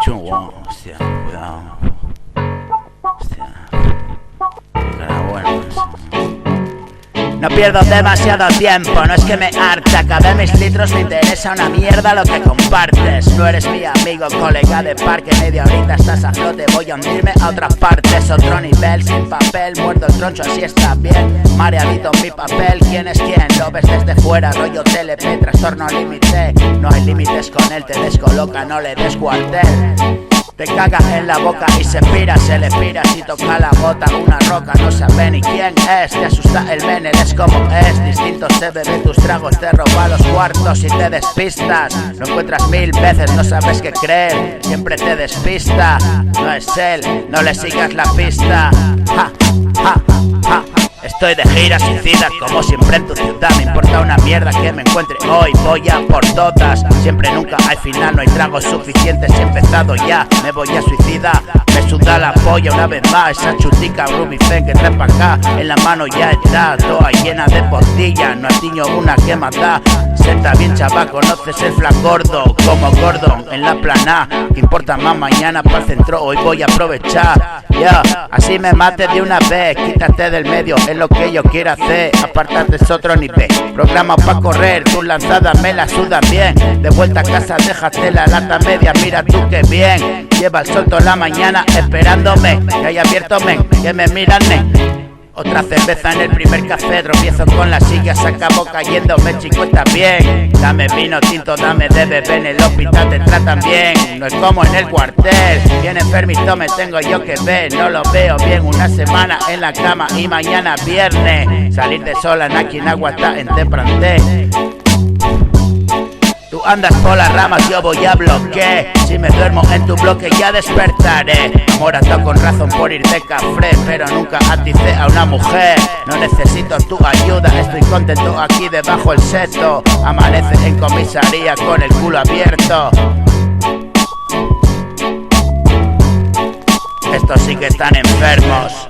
Chungo, hostia, cuidado. Hostia. Pero bueno, no pierdo demasiado tiempo, no es que me harta. Cada mis litros me interesa una mierda lo que compartes. No eres mi amigo, colega de parque. Media horita estás a flote, voy a hundirme a otras partes. Otro nivel, sin papel, muerdo el troncho, así está bien. Mareadito mi papel, ¿quién es quién? Lo ves desde fuera, rollo TLP, trastorno límite. No hay límites con él, te descoloca, no le des cuartel. Te cagas en la boca y se le pira si toca la bota una roca, no sabe ni quién es. Te asusta el men, eres como es. Distinto se bebe tus tragos, te roba los cuartos y te despistas. Lo encuentras 1000 veces, no sabes qué creer, siempre te despista. No es él, no le sigas la pista. Ja, ja, ja. Estoy de gira suicida, como siempre en tu ciudad. Me importa una mierda que me encuentre hoy, voy a por todas. Siempre nunca hay final, no hay tragos suficientes. Si he empezado ya, me voy a suicidar. Me suda la polla una vez más. Esa chutica Rubicen que trae pa' acá. En la mano ya está, toda llena de postillas. No atiño una que mata. Senta bien chaval, conoces el flac gordo. Como Gordon en la plana. Que importa más mañana para el centro, hoy voy a aprovechar. Ya, así me mate de una vez. Quítate del medio, es lo que yo quiero hacer. Apartarte es otro nivel. Programa pa' correr, tus lanzadas me las sudan bien. De vuelta a casa déjate la lata media, mira tú que bien. Lleva el sol toda la mañana esperándome. Que haya abierto men, que me miran men. Otra cerveza en el primer café, tropiezo con la silla, se acabó cayéndome, chico, está bien. Dame vino tinto, dame de beber, en el hospital te tratan bien. No es como en el cuartel, bien enfermito me tengo yo que ver. No lo veo bien, una semana en la cama y mañana viernes. Salir de sola en aquí en Aguatá, en Temprante. Tú andas por las ramas, yo voy a bloquear. Si me duermo en tu bloque ya despertaré. Morato con razón por ir de café, pero nunca aticé a una mujer. No necesito tu ayuda, estoy contento aquí debajo el seto. Amanece en comisaría con el culo abierto. Estos sí que están enfermos.